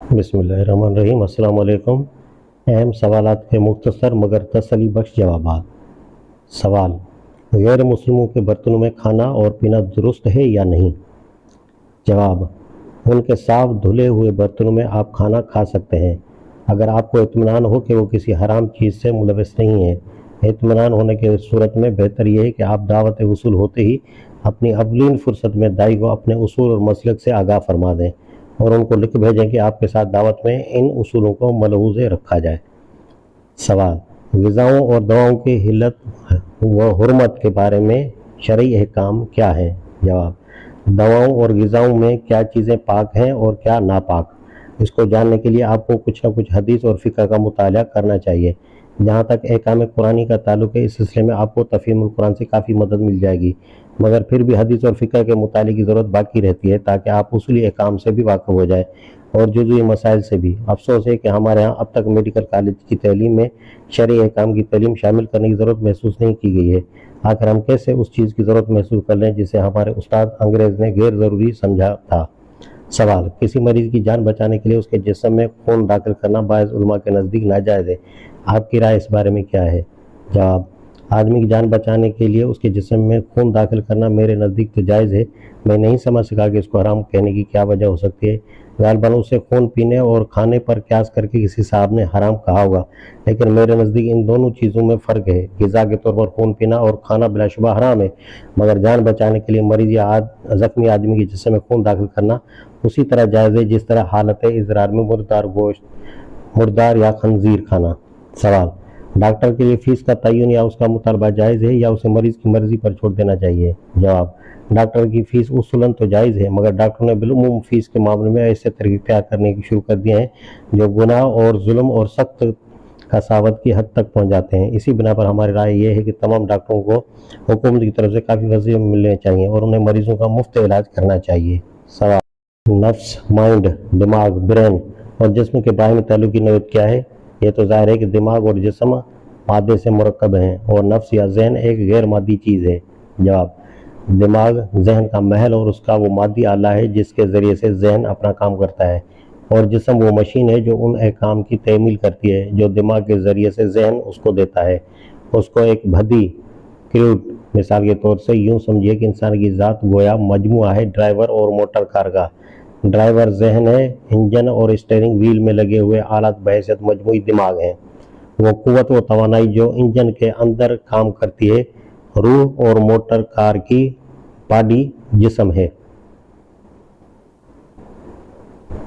بسم اللہ الرحمن الرحیم۔ السلام علیکم۔ اہم سوالات کے مختصر مگر تسلی بخش جوابات۔ سوال: غیر مسلموں کے برتنوں میں کھانا اور پینا درست ہے یا نہیں؟ جواب: ان کے صاف دھلے ہوئے برتنوں میں آپ کھانا کھا سکتے ہیں اگر آپ کو اطمینان ہو کہ وہ کسی حرام چیز سے ملوث نہیں ہے۔ اطمینان ہونے کی صورت میں بہتر یہ ہے کہ آپ دعوت وصول ہوتے ہی اپنی اولین فرصت میں داعی کو اپنے اصول اور مسلک سے آگاہ فرما دیں اور ان کو لکھ بھیجیں کہ آپ کے ساتھ دعوت میں ان اصولوں کو ملحوظ رکھا جائے۔ سوال: غذاؤں اور دواؤں کی حلت و حرمت کے بارے میں شرعی احکام کیا ہیں؟ جواب: دواؤں اور غذاؤں میں کیا چیزیں پاک ہیں اور کیا ناپاک، اس کو جاننے کے لیے آپ کو کچھ نہ کچھ حدیث اور فقہ کا مطالعہ کرنا چاہیے۔ جہاں تک احکام قرآنی کا تعلق ہے، اس سلسلے میں آپ کو تفہیم القرآن سے کافی مدد مل جائے گی، مگر پھر بھی حدیث اور فقہ کے مطالعے کی ضرورت باقی رہتی ہے تاکہ آپ اصولی احکام سے بھی واقف ہو جائیں اور جزوی مسائل سے بھی۔ افسوس ہے کہ ہمارے ہاں اب تک میڈیکل کالج کی تعلیم میں شرعی احکام کی تعلیم شامل کرنے کی ضرورت محسوس نہیں کی گئی ہے۔ آخر ہم کیسے اس چیز کی ضرورت محسوس کر لیں جسے ہمارے استاد انگریز نے غیر ضروری سمجھا تھا؟ سوال: کسی مریض کی جان بچانے کے لیے اس کے جسم میں خون داخل کرنا بعض علماء کے نزدیک ناجائز ہے۔ آپ کی رائے اس بارے میں کیا ہے؟ جواب: آدمی کی جان بچانے کے لیے اس کے جسم میں خون داخل کرنا میرے نزدیک تو جائز ہے۔ میں نہیں سمجھ سکا کہ اس کو حرام کہنے کی کیا وجہ ہو سکتی ہے۔ غالباً اسے خون پینے اور کھانے پر قیاس کر کے کسی صاحب نے حرام کہا ہوگا، لیکن میرے نزدیک ان دونوں چیزوں میں فرق ہے۔ غذا کے طور پر خون پینا اور کھانا بلا شبہ حرام ہے، مگر جان بچانے کے لیے مریض یا زخمی آدمی کے جسم میں خون داخل کرنا اسی طرح جائز ہے جس طرح حالت اضطرار میں مردار یا خنزیر کھانا۔ سوال: ڈاکٹر کے لیے فیس کا تعین یا اس کا مطالبہ جائز ہے یا اسے مریض کی مرضی پر چھوڑ دینا چاہیے؟ جواب: ڈاکٹر کی فیس اصولاً تو جائز ہے، مگر ڈاکٹروں نے بالعموم فیس کے معاملے میں ایسے طریقے اختیار کرنے کی شروع کر دیے ہیں جو گناہ اور ظلم اور سخت قساوت کی حد تک پہنچ جاتے ہیں۔ اسی بنا پر ہماری رائے یہ ہے کہ تمام ڈاکٹروں کو حکومت کی طرف سے کافی وظیفے ملنے چاہیے اور انہیں مریضوں کا مفت علاج کرنا چاہیے۔ سوال: نفس، مائنڈ، دماغ، برین اور جسم کے باہمی تعلق کی نوعیت کیا ہے؟ یہ تو ظاہر ہے کہ دماغ اور جسم مادے سے مرکب ہیں اور نفس یا ذہن ایک غیر مادی چیز ہے۔ جواب: دماغ ذہن کا محل اور اس کا وہ مادی آلہ ہے جس کے ذریعے سے ذہن اپنا کام کرتا ہے، اور جسم وہ مشین ہے جو ان احکام کی تعمیل کرتی ہے جو دماغ کے ذریعے سے ذہن اس کو دیتا ہے۔ اس کو ایک بھدی کریوٹ مثال کے طور سے یوں سمجھیے کہ انسان کی ذات گویا مجموعہ ہے ڈرائیور اور موٹر کار کا۔ ڈرائیور ذہن ہے، انجن اور اسٹیئرنگ وہیل میں لگے ہوئے آلات بحیثیت مجموعی دماغ ہیں۔ وہ قوت و توانائی جو انجن کے اندر کام کرتی ہے۔ روح اور موٹر کار کی باڈی جسم ہے۔